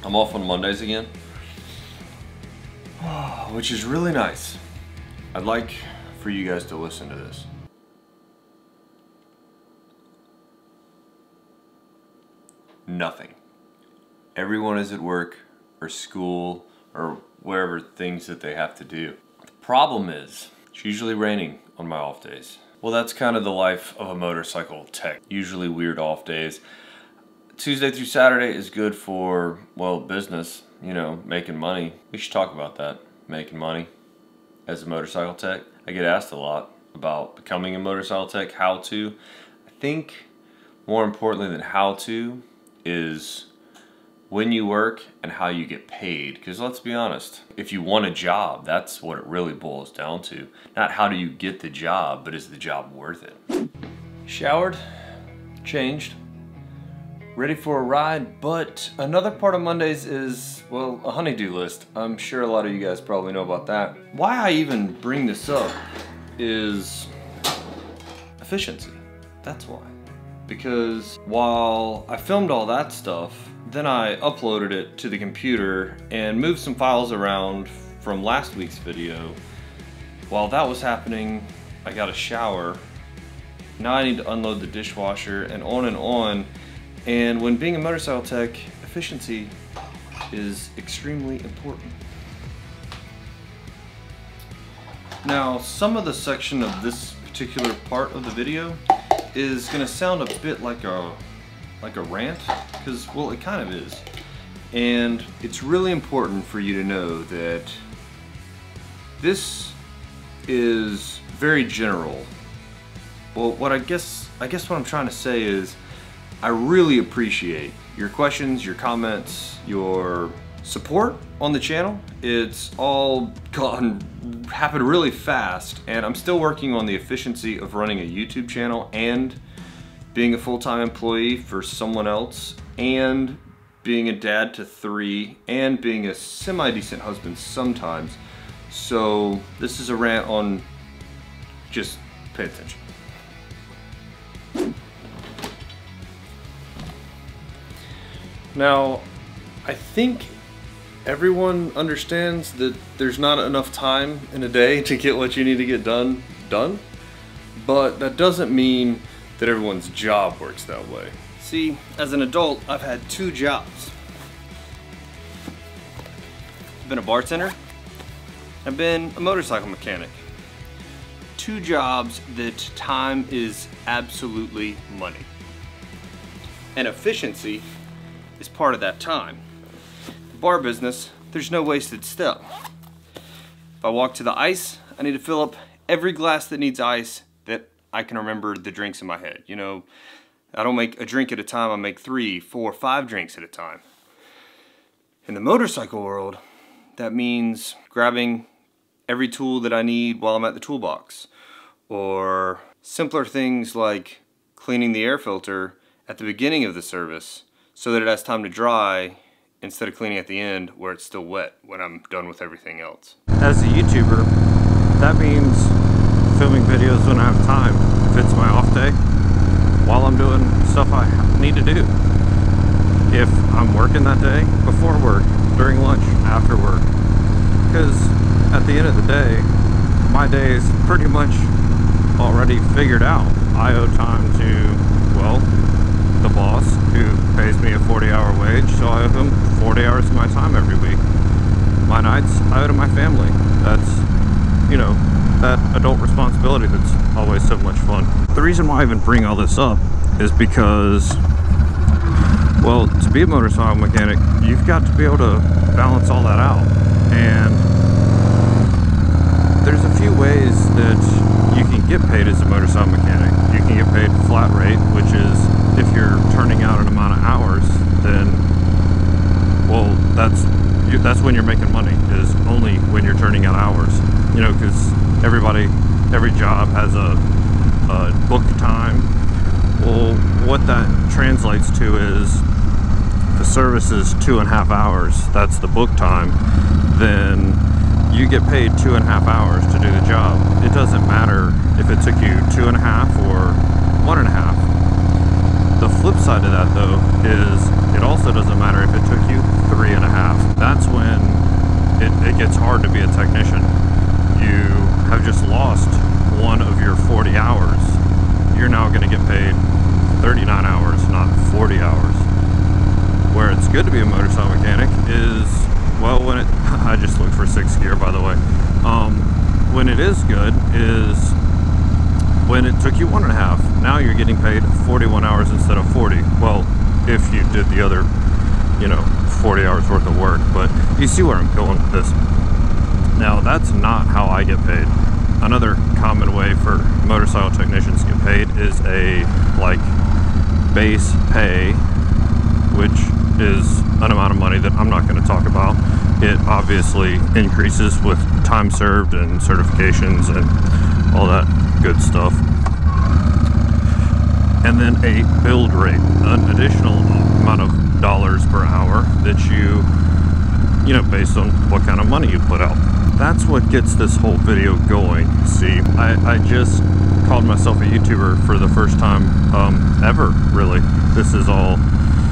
I'm off on Mondays again, which is really nice. I'd like for you guys to listen to this. Nothing. Everyone is at work or school or wherever things that they have to do. The problem is, it's usually raining on my off days. Well, that's kind of the life of a motorcycle tech. Usually weird off days. Tuesday through Saturday is good for, well, business, you know, making money. We should talk about that, making money as a motorcycle tech. I get asked a lot about becoming a motorcycle tech, how to. I think more importantly than how to is when you work and how you get paid. Because let's be honest, if you want a job, that's what it really boils down to. Not how do you get the job, but is the job worth it? Showered, changed, ready for a ride, but another part of Mondays is, well, a honey-do list. I'm sure a lot of you guys probably know about that. Why I even bring this up is efficiency. That's why. Because while I filmed all that stuff, then I uploaded it to the computer and moved some files around from last week's video. While that was happening, I got a shower. Now I need to unload the dishwasher and on and on. And when being a motorcycle tech, efficiency is extremely important. Now, some of the section of this particular part of the video is gonna sound a bit like a rant, because, well, it kind of is. And it's really important for you to know that this is very general. Well, what I guess what I'm trying to say is I really appreciate your questions, your comments, your support on the channel. It's all happened really fast, and I'm still working on the efficiency of running a YouTube channel and being a full-time employee for someone else, and being a dad to 3, and being a semi-decent husband sometimes. So this is a rant on just pay attention. Now, I think everyone understands that there's not enough time in a day to get what you need to get done, but that doesn't mean that everyone's job works that way. See, as an adult, I've had 2 jobs. I've been a bartender, I've been a motorcycle mechanic. 2 jobs that time is absolutely money. And efficiency is part of that time. The bar business, there's no wasted step. If I walk to the ice, I need to fill up every glass that needs ice that I can remember the drinks in my head. You know, I don't make a drink at a time, I make 3, 4, 5 drinks at a time. In the motorcycle world, that means grabbing every tool that I need while I'm at the toolbox. Or simpler things like cleaning the air filter at the beginning of the service so that it has time to dry instead of cleaning at the end where it's still wet when I'm done with everything else. As a YouTuber, that means filming videos when I have time, if it's my off day, while I'm doing stuff I need to do. If I'm working that day, before work, during lunch, after work. Because at the end of the day, my day is pretty much already figured out. I owe time to, well, the boss who pays me a 40-hour wage, so I owe him 40 hours of my time every week. My nights, I owe to my family. That's, you know, that adult responsibility that's always so much fun. The reason why I even bring all this up is because, well, to be a motorcycle mechanic, you've got to be able to balance all that out. And there's a few ways that you can get paid as a motorcycle mechanic. You can get paid flat rate, which is if you're turning out an amount of hours, then, well, that's when you're making money, is only when you're turning out hours. You know, because every job has a book time. Well, what that translates to is the service is 2.5 hours, that's the book time, then you get paid 2.5 hours to do the job. It doesn't matter if it took you 2.5 or 1.5. The flip side of that, though, is it also doesn't matter if it took you 3.5 you're now going to get paid 39 hours, not 40 hours. Where it's good to be a motorcycle mechanic is, well, when it, I just looked for 6th gear, by the way. When it is good is when it took you 1.5. Now you're getting paid 41 hours instead of 40. Well, if you did the other, you know, 40 hours worth of work, but you see where I'm going with this. Now, that's not how I get paid. Another common way for motorcycle technicians to get paid is a, like, base pay, which is an amount of money that I'm not going to talk about. It obviously increases with time served and certifications and all that good stuff. And then a build rate, an additional amount of dollars per hour that you know, based on what kind of money you put out. That's what gets this whole video going. See, I just called myself a YouTuber for the first time ever, really. This is all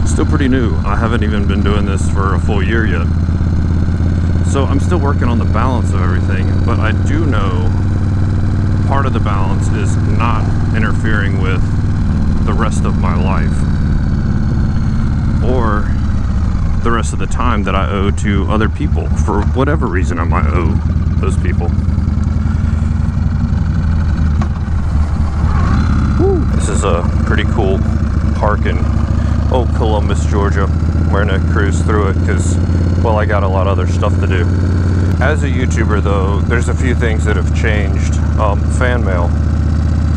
still pretty new. I haven't even been doing this for a full year yet. So I'm still working on the balance of everything, but I do know part of the balance is not interfering with the rest of my life or the rest of the time that I owe to other people for whatever reason I might owe those people. Woo. This is a pretty cool park in Columbus, Georgia. We're gonna cruise through it because, well, I got a lot of other stuff to do. As a YouTuber though, there's a few things that have changed. Fan mail,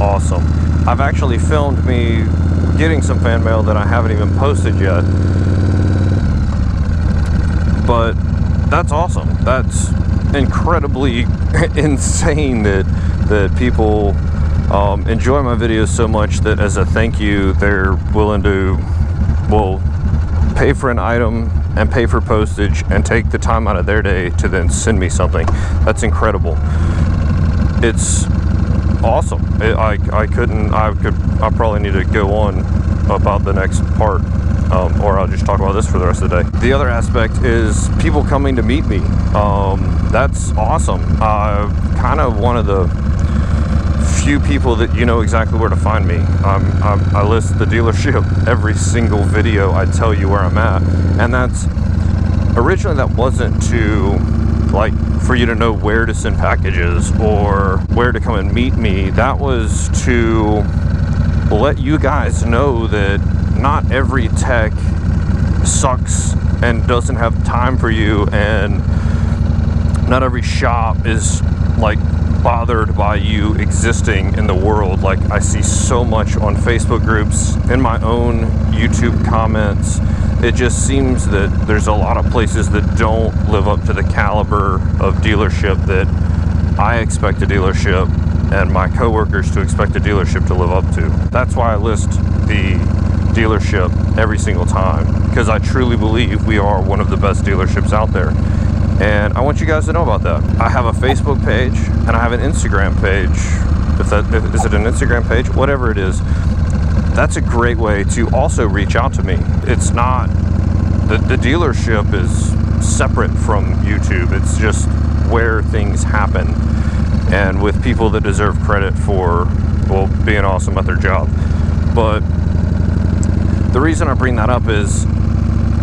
awesome. I've actually filmed me getting some fan mail that I haven't even posted yet. But that's awesome. That's incredibly insane that people enjoy my videos so much that as a thank you, they're willing to, well, pay for an item and pay for postage and take the time out of their day to then send me something. That's incredible. It's awesome. I probably need to go on about the next part, or I'll just talk about this for the rest of the day. The other aspect is people coming to meet me. That's awesome. Kind of one of the few people that you know exactly where to find me. I list the dealership every single video. I tell you where I'm at, and that's originally that wasn't to, like, for you to know where to send packages or where to come and meet me. That was to let you guys know that not every tech sucks and doesn't have time for you, and not every shop is like bothered by you existing in the world. Like, I see so much on Facebook groups, in my own YouTube comments. It just seems that there's a lot of places that don't live up to the caliber of dealership that I expect a dealership and my coworkers to expect a dealership to live up to. That's why I list the dealership every single time, because I truly believe we are one of the best dealerships out there. And I want you guys to know about that. I have a Facebook page and I have an Instagram page. Is it an Instagram page? Whatever it is, that's a great way to also reach out to me. It's not, the dealership is separate from YouTube. It's just where things happen, and with people that deserve credit for, well, being awesome at their job. But the reason I bring that up is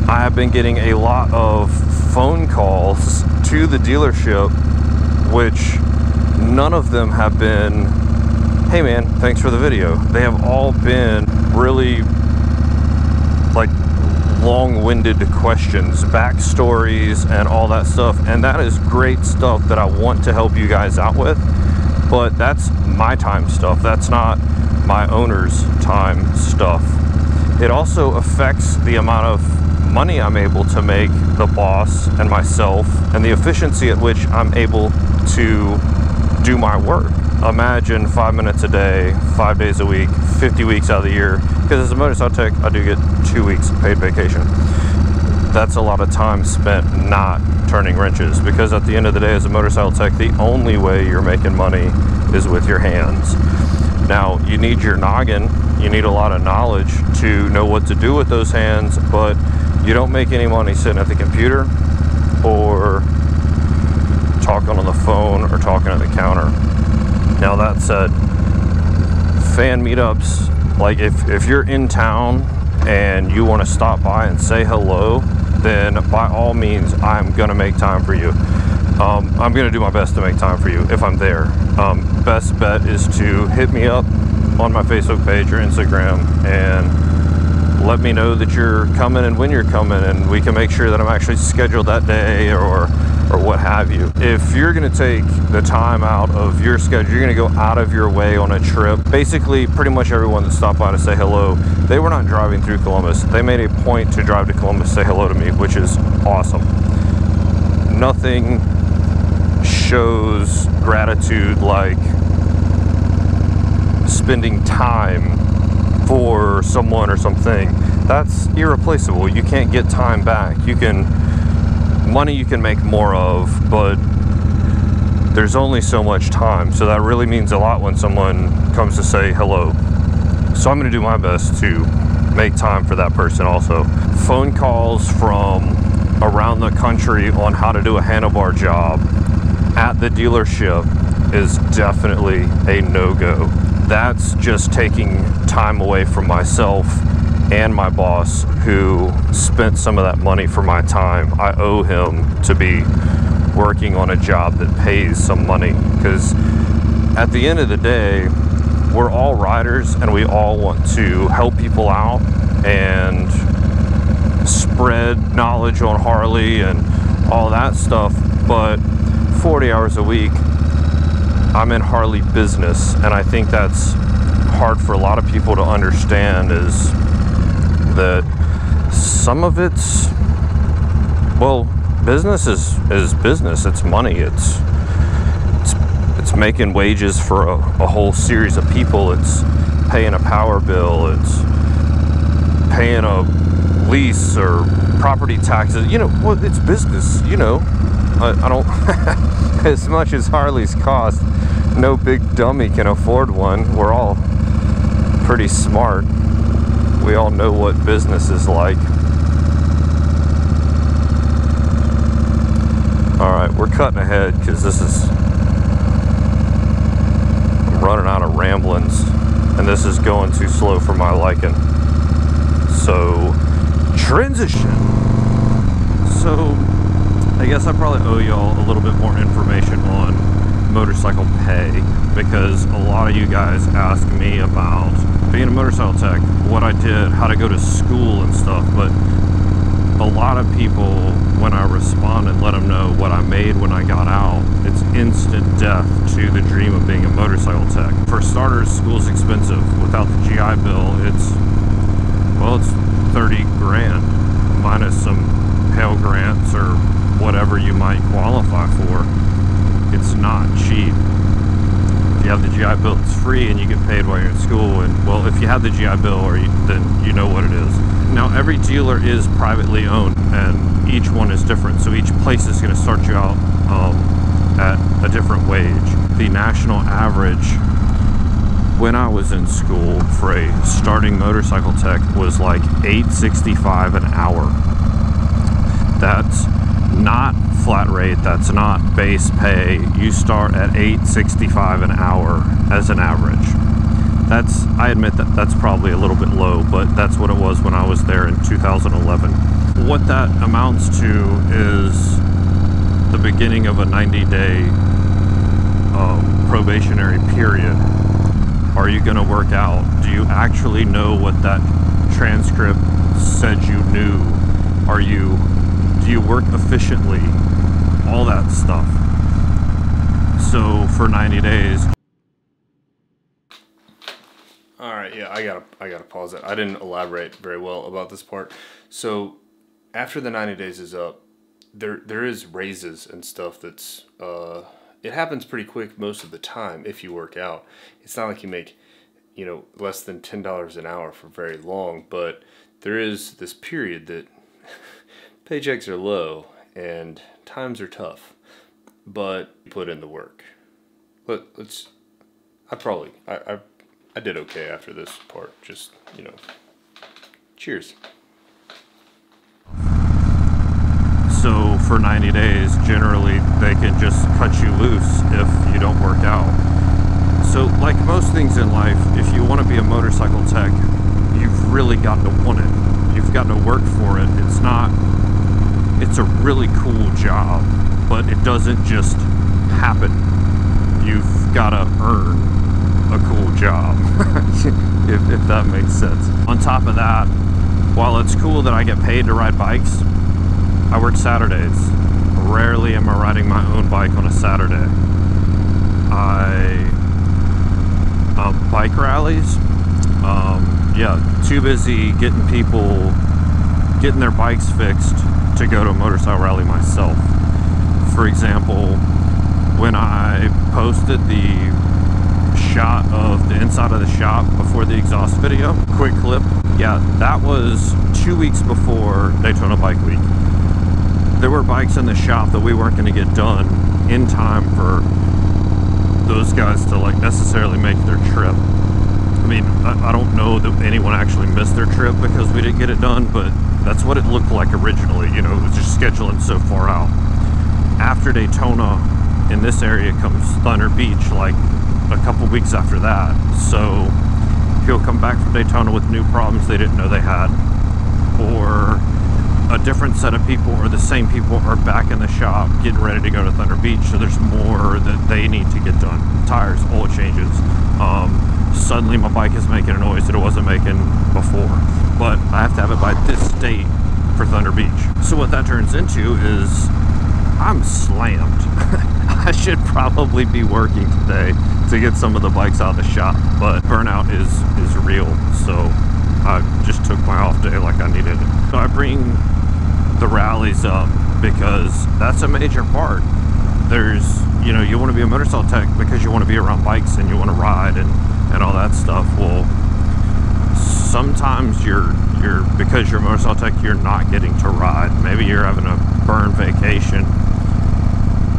I have been getting a lot of phone calls to the dealership, which none of them have been, hey man, thanks for the video. They have all been really like long-winded questions, backstories, and all that stuff. And that is great stuff that I want to help you guys out with, but that's my time stuff. That's not my owner's time stuff. It also affects the amount of money I'm able to make, the boss and myself, and the efficiency at which I'm able to do my work. Imagine 5 minutes a day, 5 days a week, 50 weeks out of the year, because as a motorcycle tech, I do get 2 weeks paid vacation. That's a lot of time spent not turning wrenches, because at the end of the day, as a motorcycle tech, the only way you're making money is with your hands. Now, you need your noggin, you need a lot of knowledge to know what to do with those hands, but you don't make any money sitting at the computer or talking on the phone or talking at the counter. Now, that said, fan meetups, like if you're in town and you want to stop by and say hello, then by all means, I'm gonna make time for you. I'm gonna do my best to make time for you if I'm there. Best bet is to hit me up on my Facebook page or Instagram and let me know that you're coming and when you're coming, and we can make sure that I'm actually scheduled that day or what have you. If you're gonna take the time out of your schedule, you're gonna go out of your way on a trip. Basically, pretty much everyone that stopped by to say hello, they were not driving through Columbus. They made a point to drive to Columbus, say hello to me, which is awesome. Nothing shows gratitude like spending time for someone or something. That's irreplaceable. You can't get time back. Money you can make more of, but there's only so much time. So that really means a lot when someone comes to say hello. So I'm gonna do my best to make time for that person also. Phone calls from around the country on how to do a handlebar job at the dealership is definitely a no-go. That's just taking time away from myself and my boss, who spent some of that money for my time. I owe him to be working on a job that pays some money, because at the end of the day, we're all riders and we all want to help people out and spread knowledge on Harley and all that stuff. But 40 hours a week, I'm in Harley business, and I think that's hard for a lot of people to understand, is that some of it's, well, business is business. It's money. It's making wages for a whole series of people. It's paying a power bill. It's paying a lease or property taxes. You know, well, it's business. You know, I don't. As much as Harleys cost, no big dummy can afford one. We're all pretty smart. We all know what business is like. Alright, we're cutting ahead because I'm running out of ramblings, and this is going too slow for my liking. So, transition. So, I guess I probably owe y'all a little bit more information on motorcycle pay, because a lot of you guys ask me about being a motorcycle tech, what I did, how to go to school and stuff. But a lot of people, when I respond and let them know what I made when I got out, it's instant death to the dream of being a motorcycle tech. For starters, school's expensive. Without the GI Bill, it's 30 grand minus some Pell Grants or whatever you might qualify for. It's not cheap. If you have the GI Bill, it's free and you get paid while you're in school. And well, if you have the GI Bill, then you know what it is. Now, every dealer is privately owned, and each one is different. So each place is going to start you out at a different wage. The national average when I was in school for a starting motorcycle tech was like $8.65 an hour. That's not flat rate, that's not base pay. You start at $8.65 an hour as an average. I admit that that's probably a little bit low, but that's what it was when I was there in 2011. What that amounts to is the beginning of a 90-day probationary period. Are you going to work out? Do you actually know what that transcript said you knew? Do you work efficiently? All that stuff. So for 90 days. Alright, yeah, I gotta pause it. I didn't elaborate very well about this part. So after the 90 days is up, there is raises and stuff that's it happens pretty quick most of the time if you work out. It's not like you make, you know, less than $10 an hour for very long, but there is this period that paychecks are low and times are tough, but you put in the work. I did okay after this part, just, you know, cheers. So for 90 days, generally they can just cut you loose if you don't work out. So like most things in life, if you want to be a motorcycle tech, you've really got to want it. You've got to work for it. It's a really cool job, but it doesn't just happen. You've got to earn a cool job, if that makes sense. On top of that, while it's cool that I get paid to ride bikes, I work Saturdays. Rarely am I riding my own bike on a Saturday. Bike rallies, yeah, too busy getting their bikes fixed to go to a motorcycle rally myself. For example, when I posted the shot of the inside of the shop before the exhaust video, quick clip, yeah, that was 2 weeks before Daytona Bike Week. There were bikes in the shop that we weren't going to get done in time for those guys to like necessarily make their trip. I mean, I don't know that anyone actually missed their trip because we didn't get it done, but that's what it looked like originally. You know, it was just scheduling so far out. After Daytona, in this area comes Thunder Beach, like a couple weeks after that. So people come back from Daytona with new problems they didn't know they had, or a different set of people or the same people are back in the shop getting ready to go to Thunder Beach, so there's more that they need to get done. Tires, oil changes. Suddenly my bike is making a noise that it wasn't making before, but I have to have it by this date for Thunder Beach. So what that turns into is I'm slammed. I should probably be working today to get some of the bikes out of the shop, but burnout is real, so I just took my off day like I needed it. So I bring the rallies up because that's a major part. There's, you know, you want to be a motorcycle tech because you want to be around bikes and you want to ride and all that stuff. Well, sometimes because you're a motorcycle tech, you're not getting to ride. Maybe you're having a burn vacation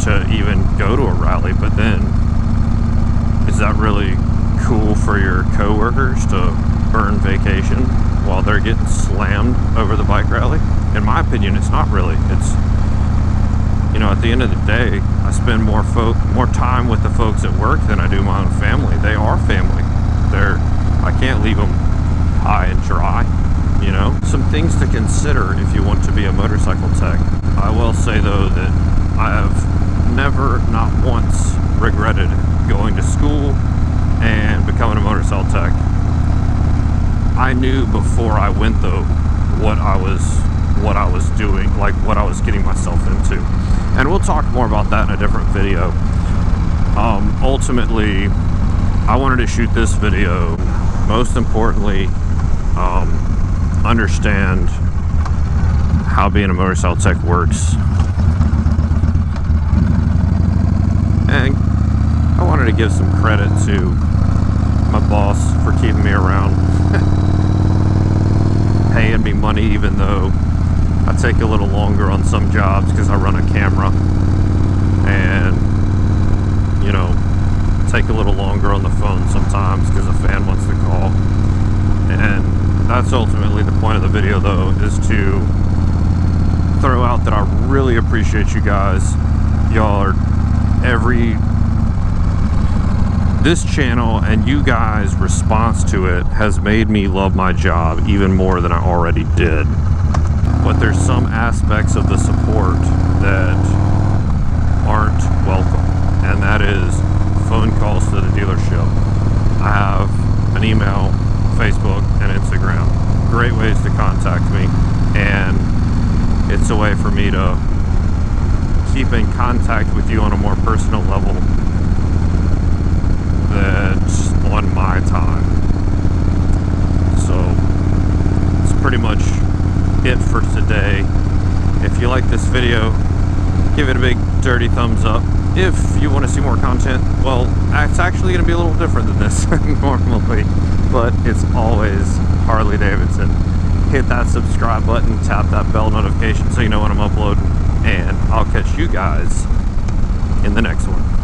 to even go to a rally, but then is that really cool for your coworkers to burn vacation while they're getting slammed over the bike rally? In my opinion, it's not really. It's, you know, at the end of the day, I spend more time with the folks at work than I do my own family. They are family. I can't leave them high and dry, you know? Some things to consider if you want to be a motorcycle tech. I will say though that I have never, not once, regretted going to school and becoming a motorcycle tech. I knew before I went though what I was doing, like what I was getting myself into. And we'll talk more about that in a different video. Ultimately, I wanted to shoot this video, most importantly, understand how being a motorcycle tech works. And I wanted to give some credit to my boss for keeping me around, paying me money even though I take a little longer on some jobs because I run a camera, and, you know, take a little longer on the phone sometimes because a fan wants to call. And that's ultimately the point of the video though, is to throw out that I really appreciate you guys. Y'all are this channel and you guys' response to it has made me love my job even more than I already did. But there's some aspects of the support that aren't welcome, and that is phone calls to the dealership. I have an email, Facebook, and Instagram. Great ways to contact me, and it's a way for me to keep in contact with you on a more personal level that's on my time. So it's pretty much it for today. If you like this video, give it a big dirty thumbs up. If you want to see more content, well, it's actually going to be a little different than this normally, but it's always Harley Davidson. Hit that subscribe button, tap that bell notification so you know when I'm uploading, and I'll catch you guys in the next one.